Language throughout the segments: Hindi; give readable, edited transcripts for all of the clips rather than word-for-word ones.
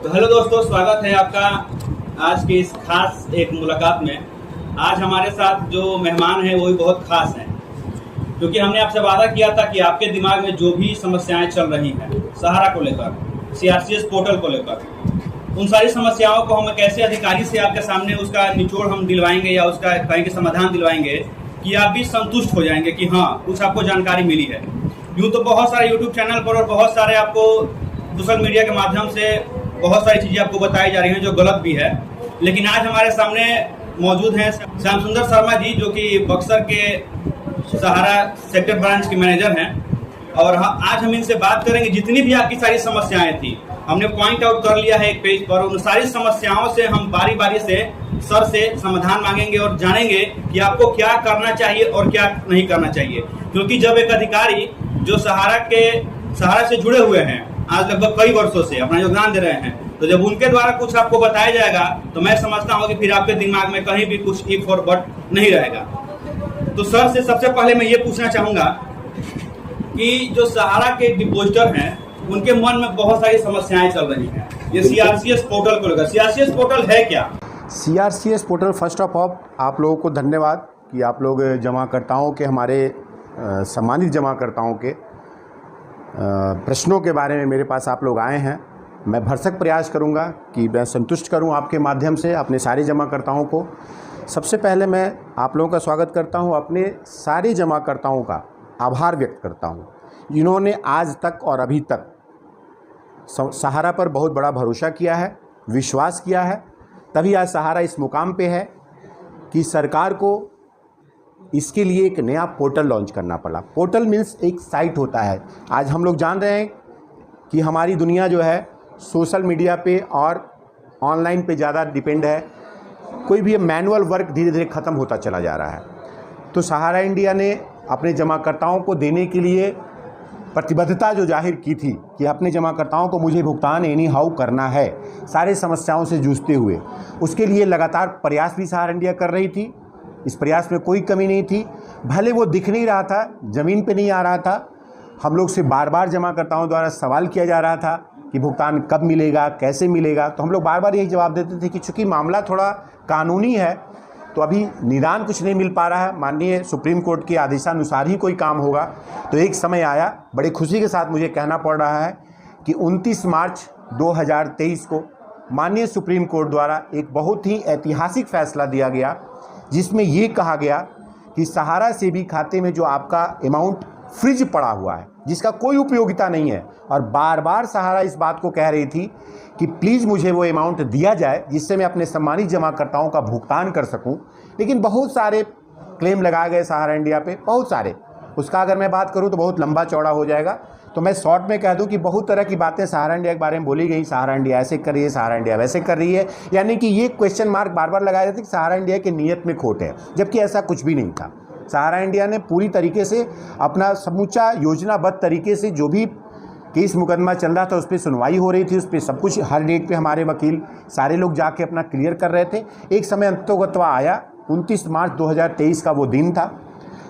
तो हेलो दोस्तों, स्वागत है आपका आज की इस खास एक मुलाकात में। आज हमारे साथ जो मेहमान हैं वो भी बहुत खास हैं, क्योंकि हमने आपसे वादा किया था कि आपके दिमाग में जो भी समस्याएं चल रही हैं सहारा को लेकर, सीआरसीएस पोर्टल को लेकर, उन सारी समस्याओं को हम कैसे अधिकारी से आपके सामने उसका निचोड़ हम दिलवाएंगे या उसका कहीं के समाधान दिलवाएंगे कि आप भी संतुष्ट हो जाएंगे कि हाँ, कुछ आपको जानकारी मिली है। यूँ तो बहुत सारे यूट्यूब चैनल पर और बहुत सारे आपको सोशल मीडिया के माध्यम से बहुत सारी चीज़ें आपको बताई जा रही हैं जो गलत भी है, लेकिन आज हमारे सामने मौजूद हैं श्याम सुंदर शर्मा जी, जो कि बक्सर के सहारा सेक्टर ब्रांच के मैनेजर हैं। और आज हम इनसे बात करेंगे जितनी भी आपकी सारी समस्याएं थी, हमने पॉइंट आउट कर लिया है एक पेज पर। उन सारी समस्याओं से हम बारी बारी से सर से समाधान मांगेंगे और जानेंगे कि आपको क्या करना चाहिए और क्या नहीं करना चाहिए। क्योंकि जब एक अधिकारी जो सहारा से जुड़े हुए हैं आज लगभग कई वर्षों से अपना योगदान दे रहे हैं, तो जब उनके द्वारा कुछ आपको बताया जाएगा तो मैं समझता हूँ कि फिर आपके दिमाग में कहीं भी कुछ इफ और बट नहीं रहेगा। तो सर से सबसे पहले मैं ये पूछना चाहूंगा कि जो सहारा के डिपोजिटर हैं उनके मन में बहुत सारी समस्याएं चल रही हैं, ये सीआरसीएस पोर्टल को लेकर। सीआरसीएस पोर्टल है क्या? CRCS portal, first of all आप लोगों को धन्यवाद कि आप लोग जमाकर्ताओं के, हमारे सम्मानित जमाकर्ताओं के प्रश्नों के बारे में मेरे पास आप लोग आए हैं। मैं भरसक प्रयास करूंगा कि मैं संतुष्ट करूं आपके माध्यम से अपने सारे जमाकर्ताओं को। सबसे पहले मैं आप लोगों का स्वागत करता हूं, अपने सारे जमाकर्ताओं का आभार व्यक्त करता हूं जिन्होंने आज तक और अभी तक सहारा पर बहुत बड़ा भरोसा किया है, विश्वास किया है। तभी आज सहारा इस मुकाम पे है कि सरकार को इसके लिए एक नया पोर्टल लॉन्च करना पड़ा। पोर्टल मीन्स एक साइट होता है। आज हम लोग जान रहे हैं कि हमारी दुनिया जो है सोशल मीडिया पे और ऑनलाइन पे ज़्यादा डिपेंड है। कोई भी मैनुअल वर्क धीरे धीरे ख़त्म होता चला जा रहा है। तो सहारा इंडिया ने अपने जमाकर्ताओं को देने के लिए प्रतिबद्धता जो जाहिर की थी कि अपने जमाकर्ताओं को मुझे भुगतान एनी हाउ करना है, सारे समस्याओं से जूझते हुए, उसके लिए लगातार प्रयास भी सहारा इंडिया कर रही थी। इस प्रयास में कोई कमी नहीं थी। भले वो दिख नहीं रहा था, ज़मीन पे नहीं आ रहा था, हम लोग से बार बार जमाकर्ताओं द्वारा सवाल किया जा रहा था कि भुगतान कब मिलेगा, कैसे मिलेगा। तो हम लोग बार बार यही जवाब देते थे कि चूँकि मामला थोड़ा कानूनी है तो अभी निदान कुछ नहीं मिल पा रहा है। माननीय सुप्रीम कोर्ट के आदेशानुसार ही कोई काम होगा। तो एक समय आया, बड़ी खुशी के साथ मुझे कहना पड़ रहा है कि 29 मार्च 2023 को माननीय सुप्रीम कोर्ट द्वारा एक बहुत ही ऐतिहासिक फैसला दिया गया, जिसमें ये कहा गया कि सहारा से भी खाते में जो आपका अमाउंट फ्रीज पड़ा हुआ है, जिसका कोई उपयोगिता नहीं है, और बार बार सहारा इस बात को कह रही थी कि प्लीज़ मुझे वो अमाउंट दिया जाए जिससे मैं अपने सम्मानित जमाकर्ताओं का भुगतान कर सकूं। लेकिन बहुत सारे क्लेम लगाए गए सहारा इंडिया पे, बहुत सारे। उसका अगर मैं बात करूं तो बहुत लंबा चौड़ा हो जाएगा। तो मैं शॉर्ट में कह दूं कि बहुत तरह की बातें सहारा इंडिया के बारे में बोली गई। सहारा इंडिया ऐसे कर रही है, सहारा इंडिया वैसे कर रही है, यानी कि ये क्वेश्चन मार्क बार बार लगाए जाते कि सहारा इंडिया की नीयत में खोट है, जबकि ऐसा कुछ भी नहीं था। सहारा इंडिया ने पूरी तरीके से अपना समूचा योजनाबद्ध तरीके से जो भी केस मुकदमा चल रहा था उस पर सुनवाई हो रही थी, उस पर सब कुछ हर डेट पे हमारे वकील सारे लोग जाके अपना क्लियर कर रहे थे। एक समय अंतोगत्वा आया, 29 मार्च 2023 का वो दिन था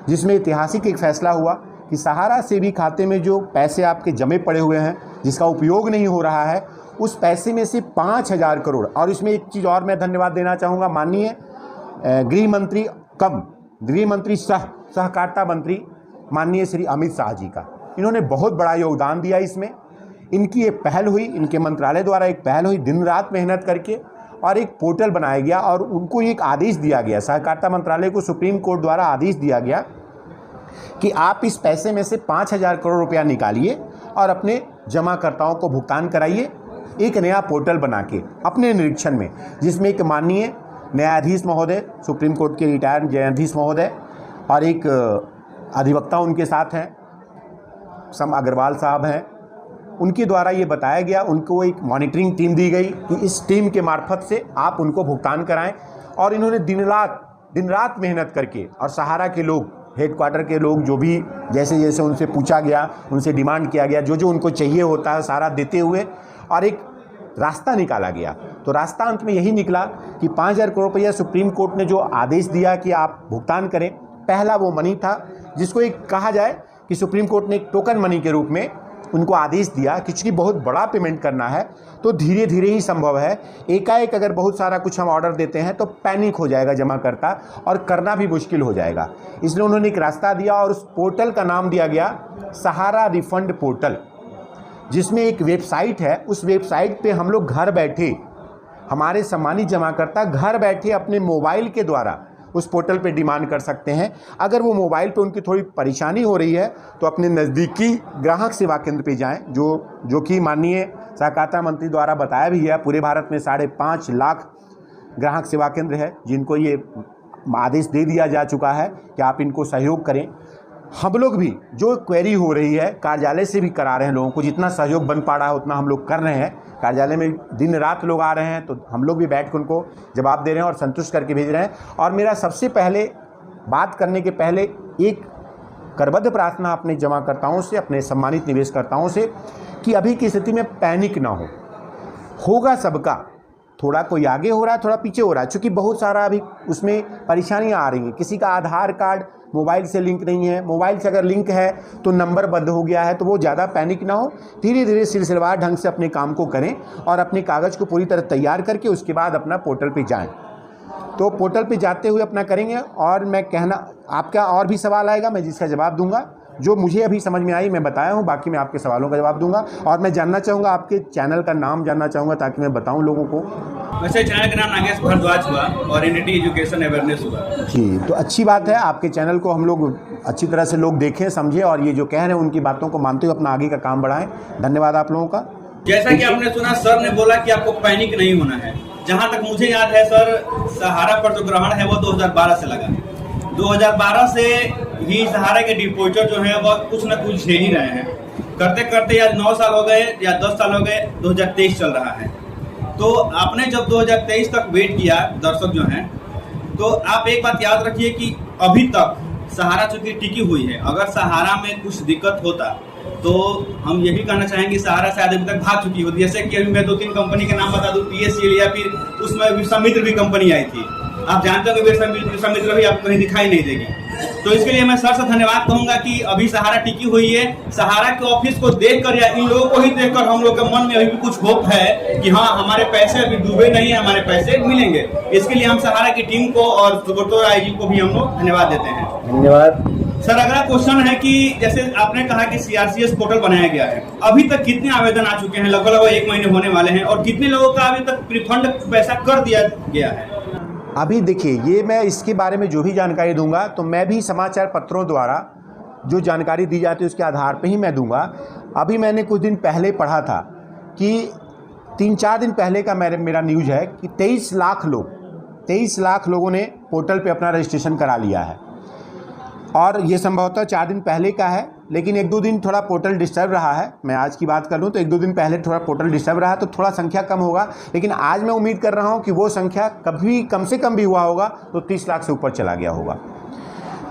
जिसमें ऐतिहासिक एक फैसला हुआ कि सहारा से भी खाते में जो पैसे आपके जमे पड़े हुए हैं, जिसका उपयोग नहीं हो रहा है, उस पैसे में से 5,000 करोड़। और इसमें एक चीज़ और मैं धन्यवाद देना चाहूँगा माननीय गृह मंत्री सहकारिता मंत्री माननीय श्री अमित शाह जी का। इन्होंने बहुत बड़ा योगदान दिया इसमें। इनकी एक पहल हुई, इनके मंत्रालय द्वारा एक पहल हुई, दिन रात मेहनत करके, और एक पोर्टल बनाया गया और उनको एक आदेश दिया गया, सहकारिता मंत्रालय को सुप्रीम कोर्ट द्वारा आदेश दिया गया कि आप इस पैसे में से 5,000 करोड़ रुपया निकालिए और अपने जमाकर्ताओं को भुगतान कराइए एक नया पोर्टल बना के अपने निरीक्षण में, जिसमें एक माननीय न्यायाधीश महोदय, सुप्रीम कोर्ट के रिटायर्ड न्यायाधीश महोदय और एक अधिवक्ता उनके साथ हैं, सम अग्रवाल साहब हैं, उनके द्वारा ये बताया गया। उनको एक मॉनिटरिंग टीम दी गई कि इस टीम के मार्फत से आप उनको भुगतान कराएं। और इन्होंने दिन रात मेहनत करके, और सहारा के लोग, हेडक्वार्टर के लोग, जो भी जैसे जैसे उनसे पूछा गया, उनसे डिमांड किया गया, जो जो उनको चाहिए होता है सारा देते हुए, और एक रास्ता निकाला गया। तो रास्ता अंत में यही निकला कि 5,000 करोड़ रुपया सुप्रीम कोर्ट ने जो आदेश दिया कि आप भुगतान करें, पहला वो मनी था जिसको एक कहा जाए कि सुप्रीम कोर्ट ने एक टोकन मनी के रूप में उनको आदेश दिया कि चूँकि बहुत बड़ा पेमेंट करना है तो धीरे धीरे ही संभव है, एकाएक अगर बहुत सारा कुछ हम ऑर्डर देते हैं तो पैनिक हो जाएगा जमाकर्ता और करना भी मुश्किल हो जाएगा। इसलिए उन्होंने एक रास्ता दिया और उस पोर्टल का नाम दिया गया सहारा रिफंड पोर्टल, जिसमें एक वेबसाइट है। उस वेबसाइट पे हम लोग घर बैठे, हमारे सम्मानित जमाकर्ता घर बैठे अपने मोबाइल के द्वारा उस पोर्टल पे डिमांड कर सकते हैं। अगर वो मोबाइल पे उनकी थोड़ी परेशानी हो रही है तो अपने नज़दीकी ग्राहक सेवा केंद्र पे जाएं, जो कि माननीय सहकारिता मंत्री द्वारा बताया भी है। पूरे भारत में 5.5 लाख ग्राहक सेवा केंद्र है जिनको ये आदेश दे दिया जा चुका है कि आप इनको सहयोग करें। हम लोग भी जो क्वेरी हो रही है कार्यालय से भी करा रहे हैं, लोगों को जितना सहयोग बन पा रहा है उतना हम लोग कर रहे हैं। कार्यालय में दिन रात लोग आ रहे हैं तो हम लोग भी बैठ कर उनको जवाब दे रहे हैं और संतुष्ट करके भेज रहे हैं। और मेरा सबसे पहले बात करने के पहले एक करबद्ध प्रार्थना अपने जमाकर्ताओं से, अपने सम्मानित निवेशकर्ताओं से कि अभी की स्थिति में पैनिक ना हो। होगा सबका, थोड़ा कोई आगे हो रहा है, थोड़ा पीछे हो रहा है, चूँकि बहुत सारा अभी उसमें परेशानियाँ आ रही हैं। किसी का आधार कार्ड मोबाइल से लिंक नहीं है, मोबाइल से अगर लिंक है तो नंबर बंद हो गया है, तो वो ज़्यादा पैनिक ना हो। धीरे धीरे सिलसिलेवार ढंग से अपने काम को करें और अपने कागज़ को पूरी तरह तैयार करके उसके बाद अपना पोर्टल पे जाएं। तो पोर्टल पे जाते हुए अपना करेंगे। और मैं कहना, आपका और भी सवाल आएगा मैं जिसका जवाब दूंगा, जो मुझे अभी समझ में आई मैं बताया हूँ, बाकी मैं आपके सवालों का जवाब दूंगा। और मैं जानना चाहूँगा, आपके चैनल का नाम जानना चाहूँगा ताकि मैं बताऊँ लोगों को। वैसे चैनल का नाम नागेश भारद्वाज हुआ और एनईटी एजुकेशन अवेयरनेस हुआ जी। तो अच्छी बात है, आपके चैनल को हम लोग अच्छी तरह से लोग देखें, समझें और ये जो कह रहे हैं उनकी बातों को मानते हुए अपना आगे का काम बढ़ाएं। धन्यवाद आप लोगों का। जैसा कि आपने सुना, सर ने बोला कि आपको पैनिक नहीं होना है। जहां तक मुझे याद है सर, सहारा पर जो ग्रहण है वो 2012 से लगा। 2012 से ही सहारा के डिपोजिटर जो है वह कुछ न कुछ झेल ही रहे हैं। करते करते या 9 साल हो गए या 10 साल हो गए, 2023 चल रहा है। तो आपने जब 2023 तक वेट किया, दर्शक जो हैं, तो आप एक बात याद रखिए कि अभी तक सहारा चूंकि टिकी हुई है। अगर सहारा में कुछ दिक्कत होता तो हम ये भी कहना चाहेंगे सहारा शायद अभी तक भाग चुकी होती। जैसे कि अभी मैं 2-3 कंपनी के नाम बता दूं, PSCL या फिर उसमें विश्वामित्र भी कंपनी आई थी। आप जानते हो कि विश्वामित्र भी आपको कहीं दिखाई नहीं देगी। तो इसके लिए मैं सर से धन्यवाद कहूंगा कि अभी सहारा टिकी हुई है। सहारा के ऑफिस को देखकर या इन लोगों को ही देखकर हम लोग के मन में अभी भी कुछ होप है कि हाँ, हमारे पैसे अभी डूबे नहीं है, हमारे पैसे मिलेंगे। इसके लिए हम सहारा की टीम को और सुब्रतो राय जी को भी हम लोग धन्यवाद देते हैं। धन्यवाद सर। अगला क्वेश्चन है कि जैसे आपने कहा कि CRCS पोर्टल बनाया गया है, अभी तक कितने आवेदन आ चुके हैं? लगभग 1 महीने होने वाले हैं। और कितने लोगों का अभी तक रिफंड पैसा कर दिया गया है? अभी देखिए, ये मैं इसके बारे में जो भी जानकारी दूंगा तो मैं भी समाचार पत्रों द्वारा जो जानकारी दी जाती है उसके आधार पे ही मैं दूंगा। अभी मैंने कुछ दिन पहले पढ़ा था कि 3-4 दिन पहले का मेरा न्यूज़ है कि 23 लाख लोगों ने पोर्टल पे अपना रजिस्ट्रेशन करा लिया है। और ये संभवतः 4 दिन पहले का है, लेकिन 1-2 दिन थोड़ा पोर्टल डिस्टर्ब रहा है। मैं आज की बात कर लूँ तो 1-2 दिन पहले थोड़ा पोर्टल डिस्टर्ब रहा तो थोड़ा संख्या कम होगा। लेकिन आज मैं उम्मीद कर रहा हूँ कि वो संख्या कभी कम से कम भी हुआ होगा तो 30 लाख से ऊपर चला गया होगा।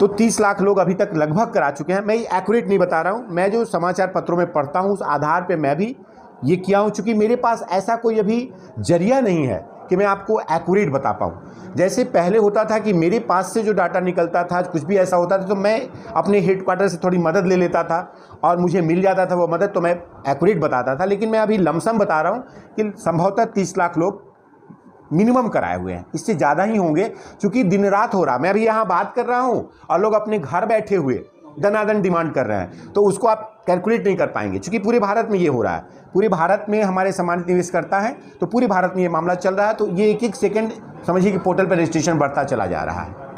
तो 30 लाख लोग अभी तक लगभग करा चुके हैं। मैं एक्यूरेट नहीं बता रहा हूँ, मैं जो समाचार पत्रों में पढ़ता हूँ उस आधार पर मैं भी ये किया हूँ। चूँकि मेरे पास ऐसा कोई अभी जरिया नहीं है कि मैं आपको एक्यूरेट बता पाऊँ। जैसे पहले होता था कि मेरे पास से जो डाटा निकलता था, कुछ भी ऐसा होता था तो मैं अपने हेडक्वार्टर से थोड़ी मदद ले लेता था और मुझे मिल जाता था वो मदद, तो मैं एक्यूरेट बताता था। लेकिन मैं अभी लमसम बता रहा हूँ कि संभवतः 30 लाख लोग मिनिमम कराए हुए हैं, इससे ज़्यादा ही होंगे। क्योंकि दिन रात हो रहा, मैं अभी यहाँ बात कर रहा हूँ और लोग अपने घर बैठे हुए दनादन डिमांड कर रहे हैं, तो उसको आप कैलकुलेट नहीं कर पाएंगे। क्योंकि पूरे भारत में ये हो रहा है, पूरे भारत में हमारे सम्मानित निवेशकर्ता हैं, तो पूरे भारत में ये मामला चल रहा है। तो ये एक सेकंड समझिए कि पोर्टल पर रजिस्ट्रेशन बढ़ता चला जा रहा है।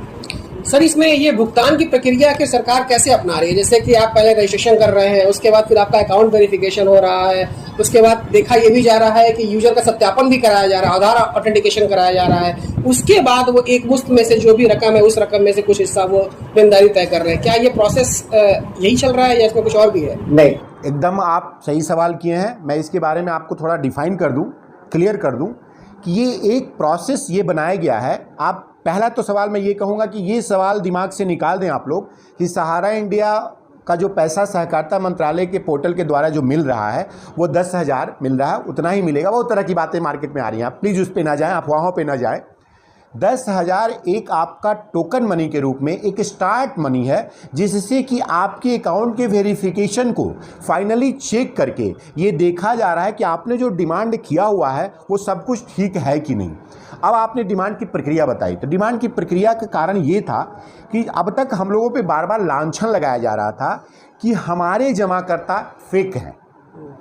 सर, इसमें ये भुगतान की प्रक्रिया के सरकार कैसे अपना रही है? जैसे कि आप पहले रजिस्ट्रेशन कर रहे हैं, उसके बाद फिर आपका अकाउंट वेरिफिकेशन हो रहा है, उसके बाद देखा ये भी जा रहा है कि यूजर का सत्यापन भी कराया जा रहा है, आधार ऑथेंटिकेशन कराया जा रहा है, उसके बाद वो एक मुश्त में से जो भी रकम है उस रकम में से कुछ हिस्सा वो देनदारी तय कर रहे हैं। क्या ये प्रोसेस यही चल रहा है या इसमें कुछ और भी है? नहीं, एकदम आप सही सवाल किए हैं। मैं इसके बारे में आपको थोड़ा डिफाइन कर दूं, क्लियर कर दूं कि ये एक प्रोसेस ये बनाया गया है। आप पहला तो सवाल मैं ये कहूँगा कि ये सवाल दिमाग से निकाल दें आप लोग कि सहारा इंडिया का जो पैसा सहकारिता मंत्रालय के पोर्टल के द्वारा जो मिल रहा है वो 10,000 मिल रहा है, उतना ही मिलेगा। बहुत तरह की बातें मार्केट में आ रही हैं, आप प्लीज़ उस पर ना जाएं, अफवाहों पे ना जाएं। 10,000 एक आपका टोकन मनी के रूप में एक स्टार्ट मनी है, जिससे कि आपके अकाउंट के वेरिफिकेशन को फाइनली चेक करके ये देखा जा रहा है कि आपने जो डिमांड किया हुआ है वो सब कुछ ठीक है कि नहीं। अब आपने डिमांड की प्रक्रिया बताई, तो डिमांड की प्रक्रिया का कारण ये था कि अब तक हम लोगों पे बार बार लांछन लगाया जा रहा था कि हमारे जमाकर्ता फेक हैं,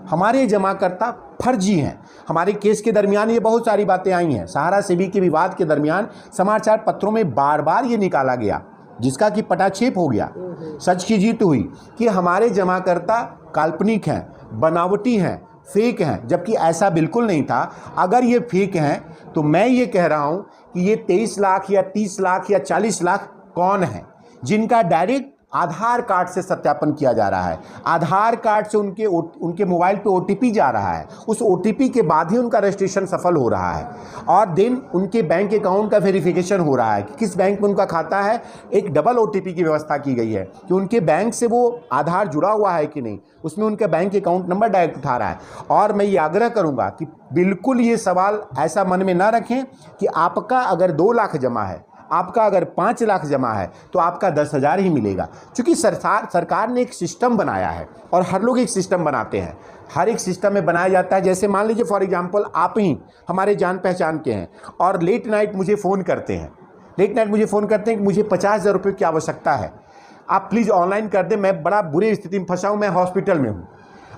हमारे जमाकर्ता फर्जी हैं। हमारे केस के दरमियान ये बहुत सारी बातें आई हैं। सहारा सेबी के विवाद के दरमियान समाचार पत्रों में बार बार ये निकाला गया, जिसका कि पटाक्षेप हो गया, सच की जीत हुई कि हमारे जमाकर्ता काल्पनिक हैं, बनावटी हैं, फेक हैं, जबकि ऐसा बिल्कुल नहीं था। अगर ये फेक हैं तो मैं ये कह रहा हूँ कि ये 23 लाख या 30 लाख या 40 लाख कौन हैं जिनका डायरेक्ट आधार कार्ड से सत्यापन किया जा रहा है। आधार कार्ड से उनके मोबाइल पे OTP जा रहा है, उस OTP के बाद ही उनका रजिस्ट्रेशन सफल हो रहा है, और देन उनके बैंक अकाउंट का वेरिफिकेशन हो रहा है कि किस बैंक में उनका खाता है। एक डबल OTP की व्यवस्था की गई है कि उनके बैंक से वो आधार जुड़ा हुआ है कि नहीं, उसमें उनका बैंक अकाउंट नंबर डायरेक्ट उठा रहा है। और मैं ये आग्रह करूँगा कि बिल्कुल ये सवाल ऐसा मन में ना रखें कि आपका अगर 2 लाख जमा है, आपका अगर 5 लाख जमा है तो आपका 10,000 ही मिलेगा। क्योंकि सरकार ने एक सिस्टम बनाया है, और हर लोग एक सिस्टम बनाते हैं, हर एक सिस्टम में बनाया जाता है। जैसे मान लीजिए फॉर एग्जांपल आप ही हमारे जान पहचान के हैं और लेट नाइट मुझे फ़ोन करते हैं, कि मुझे 50,000 रुपये की आवश्यकता है, आप प्लीज़ ऑनलाइन कर दें, मैं बड़ा बुरी स्थिति में फंसा हूँ, मैं हॉस्पिटल में हूँ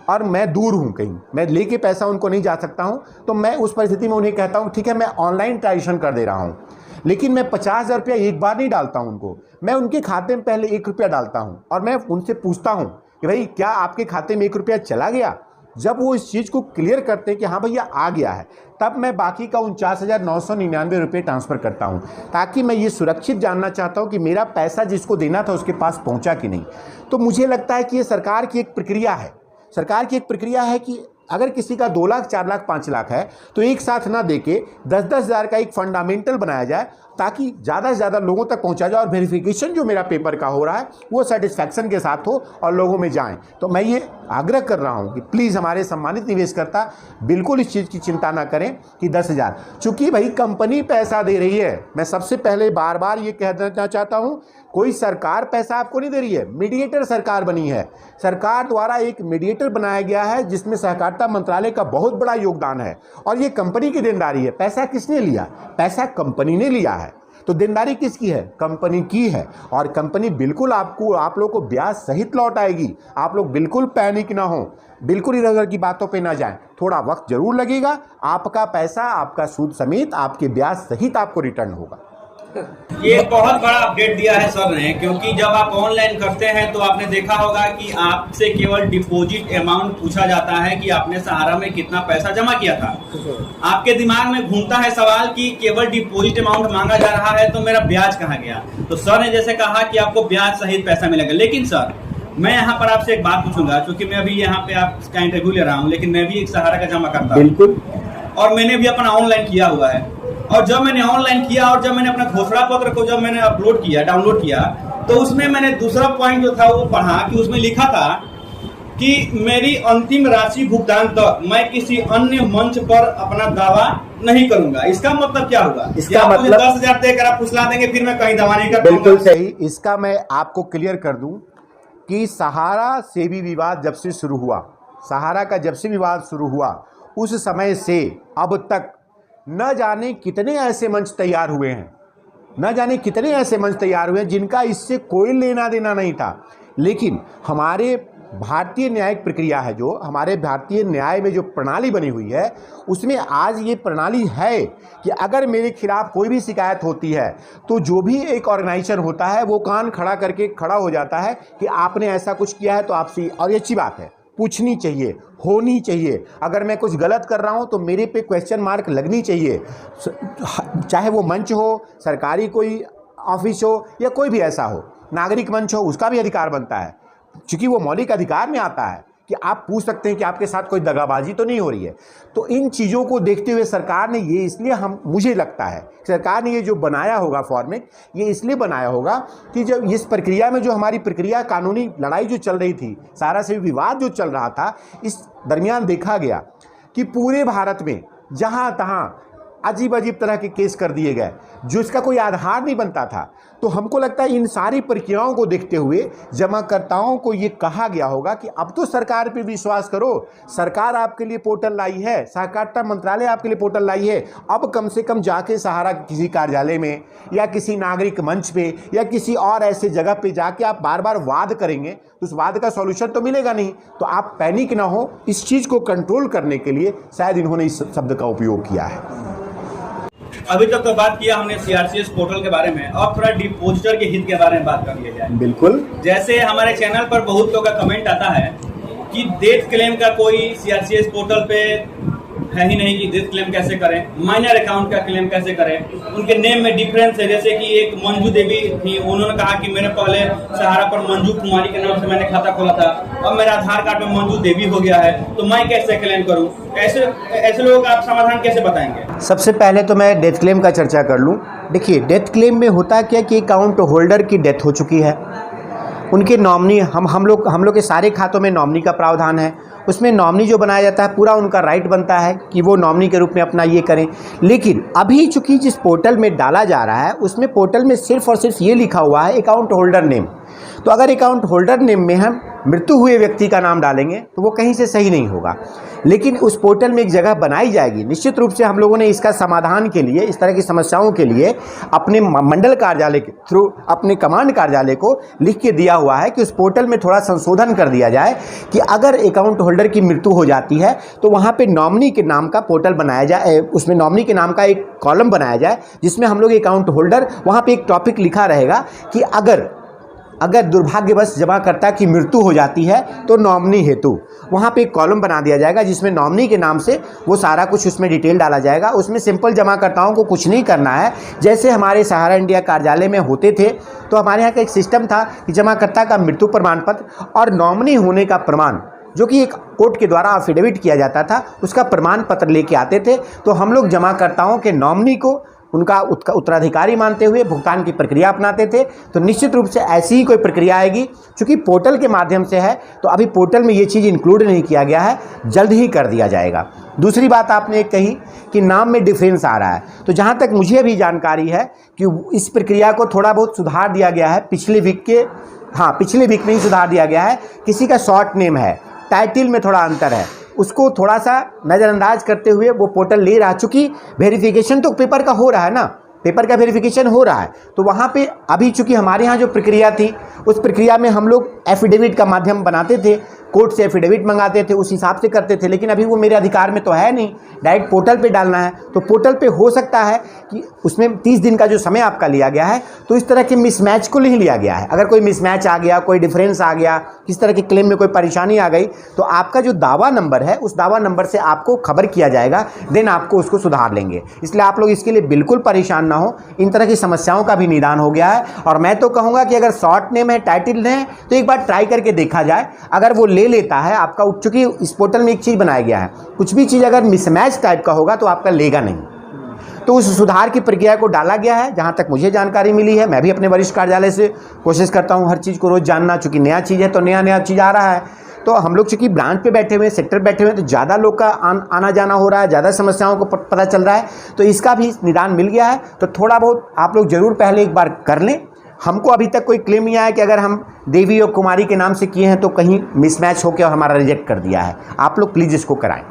और मैं दूर हूँ, कहीं मैं लेके पैसा उनको नहीं जा सकता हूँ, तो मैं उस परिस्थिति में उन्हें कहता हूँ ठीक है मैं ऑनलाइन ट्रांजेक्शन कर दे रहा हूँ, लेकिन मैं 50,000 रुपया एक बार नहीं डालता हूं उनको, मैं उनके खाते में पहले 1 रुपया डालता हूं और मैं उनसे पूछता हूं कि भाई क्या आपके खाते में 1 रुपया चला गया। जब वो इस चीज़ को क्लियर करते हैं कि हाँ भैया आ गया है, तब मैं बाकी का 49,999 रुपये ट्रांसफ़र करता हूं, ताकि मैं ये सुरक्षित जानना चाहता हूं कि मेरा पैसा जिसको देना था उसके पास पहुंचा कि नहीं। तो मुझे लगता है कि ये सरकार की एक प्रक्रिया है, कि अगर किसी का 2 लाख, 4 लाख, 5 लाख है तो एक साथ ना देके 10-10 हज़ार का एक फंडामेंटल बनाया जाए, ताकि ज़्यादा से ज़्यादा लोगों तक पहुंचा जाए और वेरिफिकेशन जो मेरा पेपर का हो रहा है वो सेटिस्फैक्शन के साथ हो और लोगों में जाएं। तो मैं ये आग्रह कर रहा हूं कि प्लीज़ हमारे सम्मानित निवेशकर्ता बिल्कुल इस चीज़ की चिंता ना करें कि 10,000, चूँकि भाई कंपनी पैसा दे रही है। मैं सबसे पहले बार बार ये कह देना चाहता हूँ, कोई सरकार पैसा आपको नहीं दे रही है, मीडिएटर सरकार बनी है। सरकार द्वारा एक मीडिएटर बनाया गया है जिसमें सहकारिता मंत्रालय का बहुत बड़ा योगदान है, और ये कंपनी की देनदारी है। पैसा किसने लिया? पैसा कंपनी ने लिया है, तो देनदारी किसकी है? कंपनी की है, और कंपनी बिल्कुल आप लोगों को ब्याज सहित लौट आएगी। आप लोग बिल्कुल पैनिक ना हो, बिल्कुल इधर की बातों पे ना जाएं। थोड़ा वक्त जरूर लगेगा, आपका पैसा आपका सूद समेत आपके ब्याज सहित आपको रिटर्न होगा। ये बहुत बड़ा अपडेट दिया है सर ने, क्योंकि जब आप ऑनलाइन करते हैं तो आपने देखा होगा कि आपसे केवल डिपॉजिट अमाउंट पूछा जाता है कि आपने सहारा में कितना पैसा जमा किया था। आपके दिमाग में घूमता है सवाल कि केवल डिपॉजिट अमाउंट मांगा जा रहा है तो मेरा ब्याज कहाँ गया। तो सर ने जैसे कहा कि आपको ब्याज सहित पैसा मिलेगा, लेकिन सर मैं यहाँ पर आपसे एक बात पूछूंगा, क्योंकि मैं अभी यहाँ पे आपका इंटरव्यू ले रहा हूँ, लेकिन मैं भी एक सहारा का जमा करता हूँ। बिल्कुल, और मैंने भी अपना ऑनलाइन किया हुआ है, और जब मैंने ऑनलाइन किया और जब मैंने अपना घोषणा पत्र को जब मैंने डाउनलोड किया, तो उसमें मैंने दूसरा पॉइंट जो था वो पढ़ा कि उसमें लिखा था कि मेरी अंतिम राशि भुगतान तक मैं किसी अन्य मंच पर अपना दावा नहीं करूंगा। इसका मतलब क्या होगा? इसका मतलब 10,000 देकर आप फुसला देंगे, फिर मैं कहीं दावा नहीं कर पाऊंगा। बिल्कुल सही। इसका मैं आपको क्लियर कर दूं कि सहारा से भी विवाद जब से शुरू हुआ, सहारा का जब से विवाद शुरू हुआ, उस समय से अब तक न जाने कितने ऐसे मंच तैयार हुए हैं, जिनका इससे कोई लेना देना नहीं था। लेकिन हमारे भारतीय न्यायिक प्रक्रिया है, जो हमारे भारतीय न्याय में जो प्रणाली बनी हुई है, उसमें आज ये प्रणाली है कि अगर मेरे खिलाफ कोई भी शिकायत होती है तो जो भी एक ऑर्गेनाइजेशन होता है वो कान खड़ा करके खड़ा हो जाता है कि आपने ऐसा कुछ किया है तो आपसे, और ये अच्छी बात है, पूछनी चाहिए, होनी चाहिए। अगर मैं कुछ गलत कर रहा हूं तो मेरे पे क्वेश्चन मार्क लगनी चाहिए, चाहे वो मंच हो, सरकारी कोई ऑफिस हो, या कोई भी ऐसा हो, नागरिक मंच हो, उसका भी अधिकार बनता है, क्योंकि वो मौलिक अधिकार में आता है कि आप पूछ सकते हैं कि आपके साथ कोई दगाबाजी तो नहीं हो रही है। तो इन चीज़ों को देखते हुए सरकार ने ये, इसलिए मुझे लगता है सरकार ने ये जो बनाया होगा फॉर्मेट, ये इसलिए बनाया होगा कि जब इस प्रक्रिया में जो हमारी प्रक्रिया, कानूनी लड़ाई जो चल रही थी, सहारा से विवाद जो चल रहा था, इस दरमियान देखा गया कि पूरे भारत में जहाँ तहाँ अजीब अजीब तरह के केस कर दिए गए जो इसका कोई आधार नहीं बनता था। तो हमको लगता है इन सारी प्रक्रियाओं को देखते हुए जमाकर्ताओं को ये कहा गया होगा कि अब तो सरकार पे विश्वास करो, सरकार आपके लिए पोर्टल लाई है, सहकारिता मंत्रालय आपके लिए पोर्टल लाई है, अब कम से कम जाके सहारा किसी कार्यालय में या किसी नागरिक मंच पे या किसी और ऐसे जगह पे जाके आप बार बार वाद करेंगे तो उस वाद का सॉल्यूशन तो मिलेगा नहीं। तो आप पैनिक ना हो, इस चीज़ को कंट्रोल करने के लिए शायद इन्होंने इस शब्द का उपयोग किया है। अभी तक तो बात किया हमने सीआरसीएस पोर्टल के बारे में, और थोड़ा डिपॉजिटर के हित के बारे में बात कर लिया जाए। बिल्कुल। जैसे हमारे चैनल पर बहुत लोगों का कमेंट आता है कि डेथ क्लेम का कोई सीआरसीएस पोर्टल पे है ही नहीं कि डेथ क्लेम कैसे करें, माइनर अकाउंट का क्लेम कैसे करें। उनके नेम में डिफरेंस है, जैसे कि एक मंजू देवी थी, उन्होंने कहा कि मेरे पहले सहारा पर मंजू कुमारी के नाम से मैंने खाता खोला था, अब मेरा आधार कार्ड में मंजू देवी हो गया है, तो मैं कैसे क्लेम करूं? ऐसे लोगों का आप समाधान कैसे बताएंगे? सबसे पहले तो मैं डेथ क्लेम का चर्चा कर लूं। देखिए, डेथ क्लेम में होता क्या कि अकाउंट होल्डर की डेथ हो चुकी है, उनके नॉमिनी हम लोग के सारे खातों में नॉमिनी का प्रावधान है, उसमें नॉमिनी जो बनाया जाता है पूरा उनका राइट बनता है कि वो नॉमिनी के रूप में अपना ये करें। लेकिन अभी चूंकि जिस पोर्टल में डाला जा रहा है उसमें पोर्टल में सिर्फ और सिर्फ ये लिखा हुआ है अकाउंट होल्डर नेम। तो अगर अकाउंट होल्डर नेम में हम मृत्यु हुए व्यक्ति का नाम डालेंगे तो वो कहीं से सही नहीं होगा। लेकिन उस पोर्टल में एक जगह बनाई जाएगी, निश्चित रूप से हम लोगों ने इसका समाधान के लिए, इस तरह की समस्याओं के लिए अपने मंडल कार्यालय के थ्रू अपने कमांड कार्यालय को लिख के दिया हुआ है कि उस पोर्टल में थोड़ा संशोधन कर दिया जाए कि अगर अकाउंट होल्डर की मृत्यु हो जाती है तो वहाँ पे नॉमिनी के नाम का पोर्टल बनाया जाए, उसमें नॉमिनी के नाम का एक कॉलम बनाया जाए जिसमें हम लोग अकाउंट होल्डर, वहाँ पे एक टॉपिक लिखा रहेगा कि अगर दुर्भाग्यवश जमाकर्ता की मृत्यु हो जाती है तो नॉमिनी हेतु वहाँ पे एक कॉलम बना दिया जाएगा जिसमें नॉमिनी के नाम से वो सारा कुछ उसमें डिटेल डाला जाएगा। उसमें सिंपल जमाकर्ताओं को कुछ नहीं करना है, जैसे हमारे सहारा इंडिया कार्यालय में होते थे तो हमारे यहाँ का एक सिस्टम था कि जमाकर्ता का मृत्यु प्रमाण पत्र और नॉमिनी होने का प्रमाण, जो कि एक कोर्ट के द्वारा अफिडेविट किया जाता था, उसका प्रमाण पत्र लेके आते थे। तो हम लोग जमाकर्ताओं के नॉमिनी को उनका उत्तराधिकारी मानते हुए भुगतान की प्रक्रिया अपनाते थे। तो निश्चित रूप से ऐसी ही कोई प्रक्रिया आएगी, चूँकि पोर्टल के माध्यम से है तो अभी पोर्टल में ये चीज़ इंक्लूड नहीं किया गया है, जल्द ही कर दिया जाएगा। दूसरी बात आपने एक कही कि नाम में डिफरेंस आ रहा है, तो जहाँ तक मुझे भी जानकारी है कि इस प्रक्रिया को थोड़ा बहुत सुधार दिया गया है पिछले वीक में ही सुधार दिया गया है। किसी का शॉर्ट नेम है, टाइटल में थोड़ा अंतर है, उसको थोड़ा सा नज़रअंदाज करते हुए वो पोर्टल ले रहा, चूँकि वेरिफिकेशन तो पेपर का हो रहा है ना, पेपर का वेरिफिकेशन हो रहा है, तो वहाँ पे अभी चूँकि हमारे यहाँ जो प्रक्रिया थी उस प्रक्रिया में हम लोग एफिडेविट का माध्यम बनाते थे, कोर्ट से एफिडेविट मंगाते थे, उस हिसाब से करते थे। लेकिन अभी वो मेरे अधिकार में तो है नहीं, डायरेक्ट पोर्टल पे डालना है। तो पोर्टल पे हो सकता है कि उसमें 30 दिन का जो समय आपका लिया गया है, तो इस तरह के मिसमैच को नहीं लिया गया है। अगर कोई मिसमैच आ गया, कोई डिफरेंस आ गया, किस तरह के क्लेम में कोई परेशानी आ गई, तो आपका जो दावा नंबर है उस दावा नंबर से आपको खबर किया जाएगा, देन आपको उसको सुधार लेंगे। इसलिए आप लोग इसके लिए बिल्कुल परेशान ना हो, इन तरह की समस्याओं का भी निदान हो गया है। और मैं तो कहूँगा कि अगर शॉर्ट नेम है, टाइटल है, तो एक बार ट्राई करके देखा जाए। अगर वो ले लेता है आपका, चूंकि इस पोर्टल में एक चीज़ बनाया गया है, कुछ भी चीज़ अगर मिसमैच टाइप का होगा तो आपका लेगा नहीं। तो उस सुधार की प्रक्रिया को डाला गया है, जहाँ तक मुझे जानकारी मिली है। मैं भी अपने वरिष्ठ कार्यालय से कोशिश करता हूँ हर चीज़ को रोज़ जानना, चूँकि नया चीज़ है तो नया चीज़ आ रहा है। तो हम लोग चूँकि ब्रांच पे बैठे हुए, सेक्टर बैठे हुए, तो ज़्यादा लोग का आना जाना हो रहा है, ज़्यादा समस्याओं को पता चल रहा है, तो इसका भी निदान मिल गया है। तो थोड़ा बहुत आप लोग ज़रूर पहले एक बार कर लें। हमको अभी तक कोई क्लेम नहीं आया कि अगर हम देवी और कुमारी के नाम से किए हैं तो कहीं मिसमैच होकर और हमारा रिजेक्ट कर दिया है। आप लोग प्लीज़ इसको कराएं।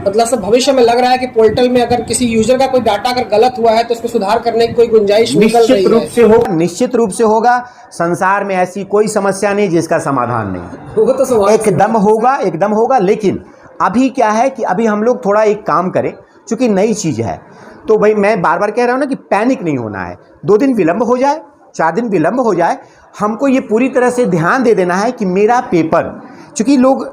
मतलब सर, भविष्य में लग रहा है कि पोर्टल में अगर किसी यूजर का कोई डाटा अगर गलत हुआ है तो उसको सुधार करने की कोई गुंजाइश निश्चित रूप से होगा। संसार में ऐसी कोई समस्या नहीं जिसका समाधान नहीं, वो तो एकदम होगा। लेकिन अभी क्या है कि अभी हम लोग थोड़ा एक काम करें, चूँकि नई चीज़ है, तो भाई मैं बार बार कह रहा हूँ ना कि पैनिक नहीं होना है। 2 दिन विलम्ब हो जाए, 4 दिन विलम्ब हो जाए, हमको ये पूरी तरह से ध्यान दे देना है कि मेरा पेपर, चूँकि लोग,